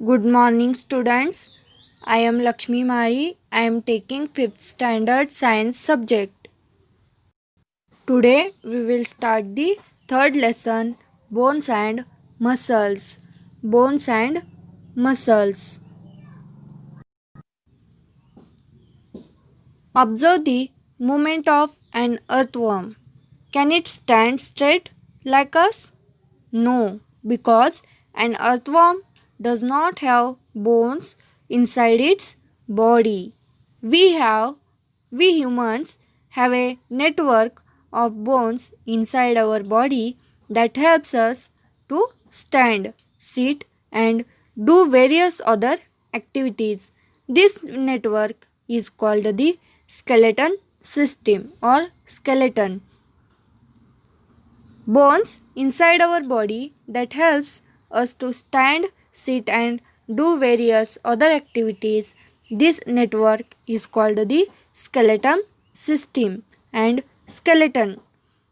Good morning, students. I am Lakshmi Mari. I am taking 5th standard science subject. Today we will start the third lesson, bones and muscles. Bones and muscles. Observe the movement of an earthworm. Can it stand straight like us? No, because an earthworm does not have bones inside its body. We have, we humans have a network of bones inside our body that helps us to stand, sit, and do various other activities. This network is called the skeleton system or skeleton. Bones inside our body that helps us to stand, sit and do various other activities. This network is called the skeleton system and skeleton.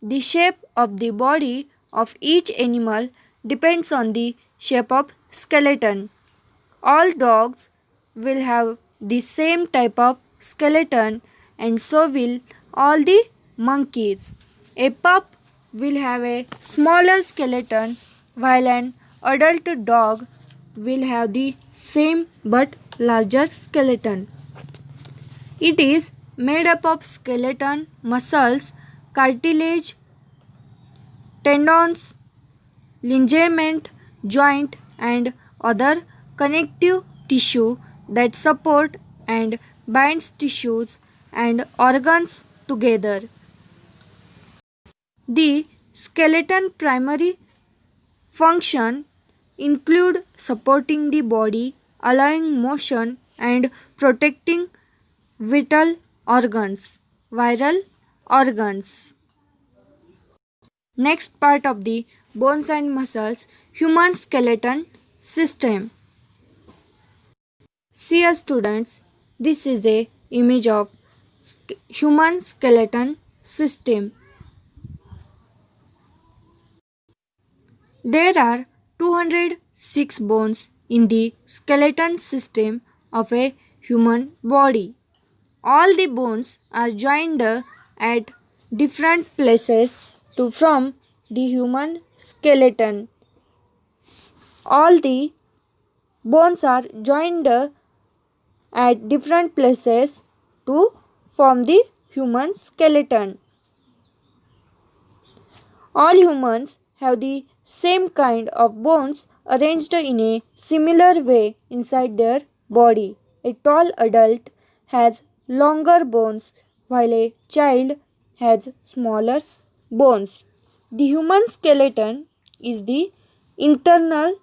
The shape of the body of each animal depends on the shape of skeleton. All dogs will have the same type of skeleton and so will all the monkeys. A pup will have a smaller skeleton while an adult dog will have the same but larger skeleton. It is made up of skeleton, muscles, cartilage, tendons, ligament, joint and other connective tissue that support and binds tissues and organs together. The skeleton primary function include supporting the body, allowing motion and protecting vital organs, viral organs. Next part of the bones and muscles, human skeleton system. See students, this is a image of human skeleton system. There are 206 bones in the skeleton system of a human body. All the bones are joined at different places to form the human skeleton. All the bones are joined at different places to form the human skeleton. All humans have the same kind of bones arranged in a similar way inside their body. A tall adult has longer bones while a child has smaller bones. The human skeleton is the internal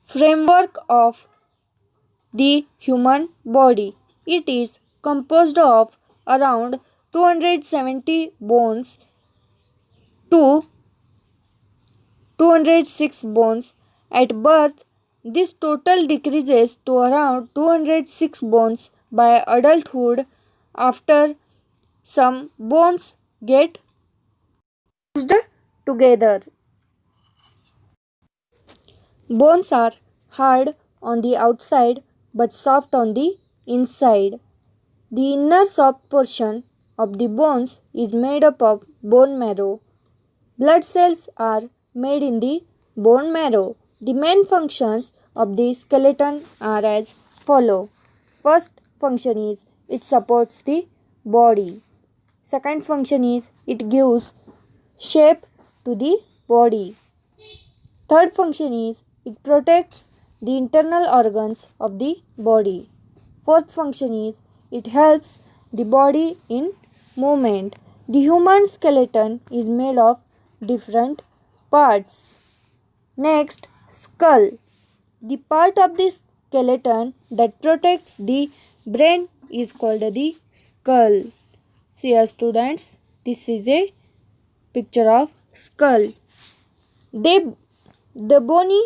framework of the human body. It is composed of around 270 bones to 206 bones. At birth, this total decreases to around 206 bones by adulthood. After some bones get fused together. Bones are hard on the outside but soft on the inside. The inner soft portion of the bones is made up of bone marrow. Blood cells are made in the bone marrow. The main functions of the skeleton are as follow. First function is it supports the body. Second function is it gives shape to the body. Third function is it protects the internal organs of the body. Fourth function is it helps the body in movement. The human skeleton is made of different parts. Next, skull. The part of the skeleton that protects the brain is called the skull. See students, this is a picture of skull. The bony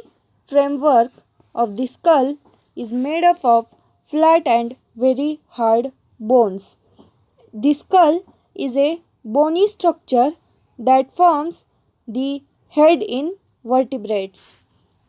framework of the skull is made up of flat and very hard bones. The skull is a bony structure that forms the head in vertebrates.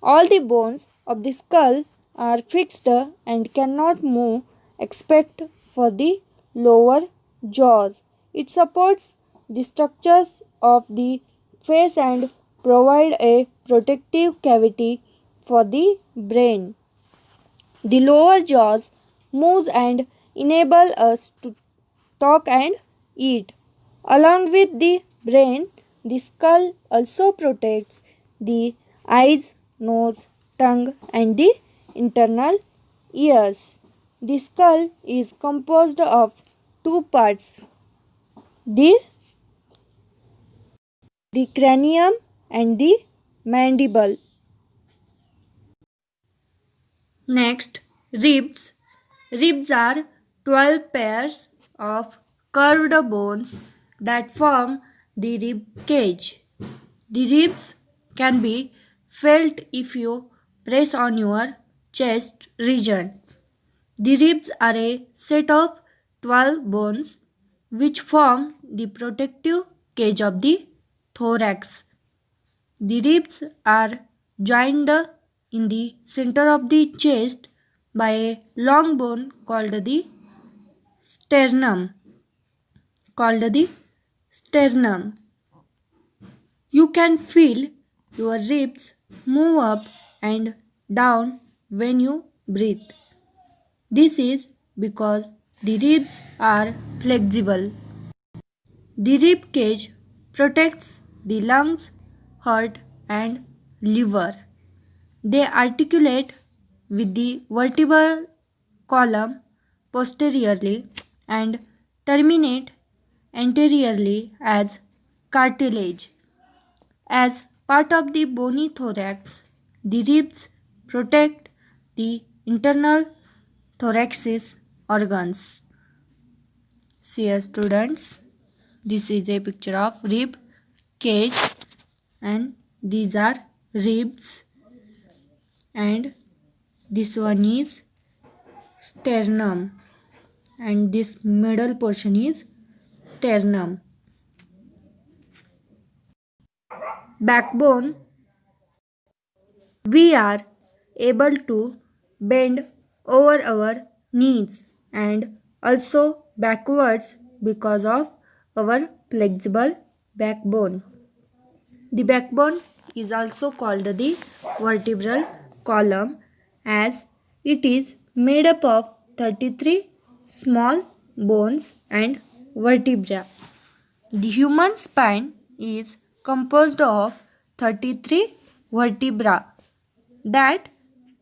All the bones of the skull are fixed and cannot move except for the lower jaws. It supports the structures of the face and provide a protective cavity for the brain. The lower jaws moves and enable us to talk and eat. Along with the brain, the skull also protects the eyes, nose, tongue, and the internal ears. The skull is composed of two parts, the, the cranium and the mandible. Next, ribs. Ribs are 12 pairs of curved bones that form the rib cage. The ribs can be felt if you press on your chest region. The ribs are a set of 12 bones which form the protective cage of the thorax. The ribs are joined in the center of the chest by a long bone sternum called the sternum. You can feel your ribs move up and down when you breathe. This is because the ribs are flexible. The rib cage protects the lungs, heart, and liver. They articulate with the vertebral column posteriorly and terminate anteriorly as cartilage. As part of the bony thorax, the ribs protect the internal thoracic organs. See here, students, this is a picture of rib cage and these are ribs and this one is sternum and this middle portion is sternum. Backbone. We are able to bend over our knees and also backwards because of our flexible backbone. The backbone is also called the vertebral column as it is made up of 33 small bones and vertebra. The human spine is composed of 33 vertebrae that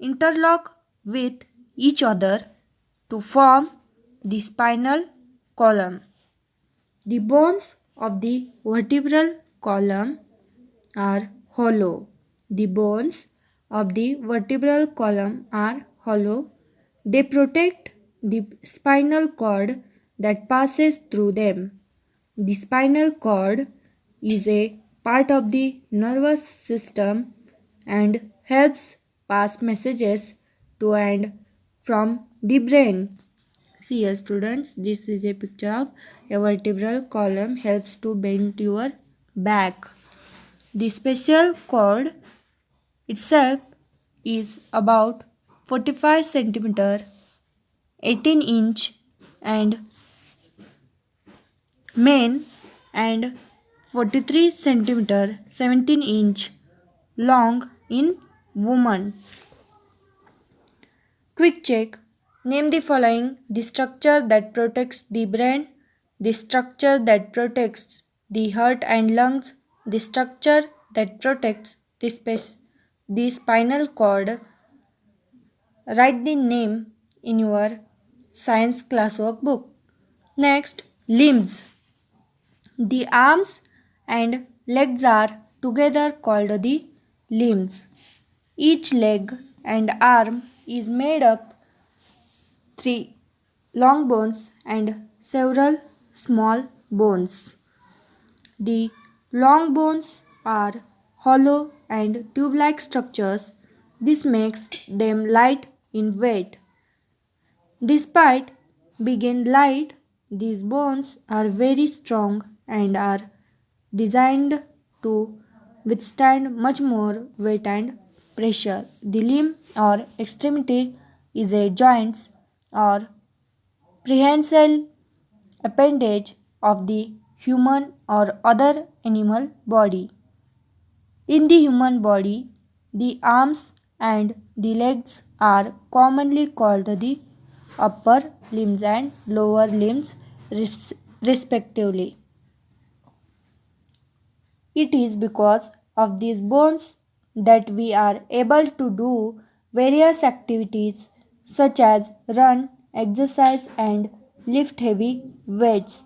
interlock with each other to form the spinal column. The bones of the vertebral column are hollow. The bones of the vertebral column are hollow. They protect the spinal cord that passes through them. The spinal cord is a part of the nervous system and helps pass messages to and from the brain. See here, students, this is a picture of a vertebral column helps to bend your back. The spinal cord itself is about 45 centimeter 18-inch and men and 43 centimeter 17-inch long in woman. Quick check. Name the following: the structure that protects the brain, the structure that protects the heart and lungs, the structure that protects the spinal cord. Write the name in your science classwork book. Next, limbs. The arms and legs are together called the limbs. Each leg and arm is made up 3 long bones and several small bones. The long bones are hollow and tube-like structures. This makes them light in weight. Despite being light, these bones are very strong and are designed to withstand much more weight and pressure. The limb or extremity is a joint or prehensile appendage of the human or other animal body. In the human body, the arms and the legs are commonly called the upper limbs and lower limbs respectively. It is because of these bones that we are able to do various activities such as run, exercise, and lift heavy weights.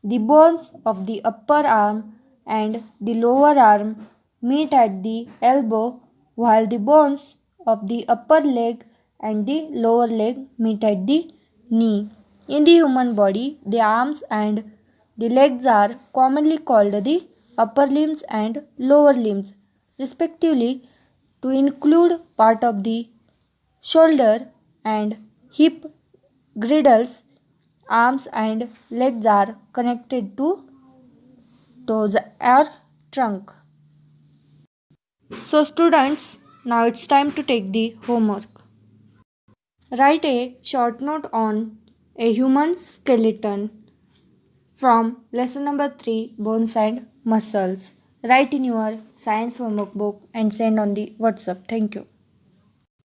The bones of the upper arm and the lower arm meet at the elbow, while the bones of the upper leg and the lower leg meet at the knee. In the human body, the arms and the legs are commonly called the upper limbs and lower limbs, respectively, to include part of the shoulder and hip girdles. Arms and legs are connected to toes or trunk. So, students, now it's time to take the homework. Write a short note on a human skeleton from lesson number 3, Bones and Muscles. Write in your science homework book and send on the WhatsApp. Thank you.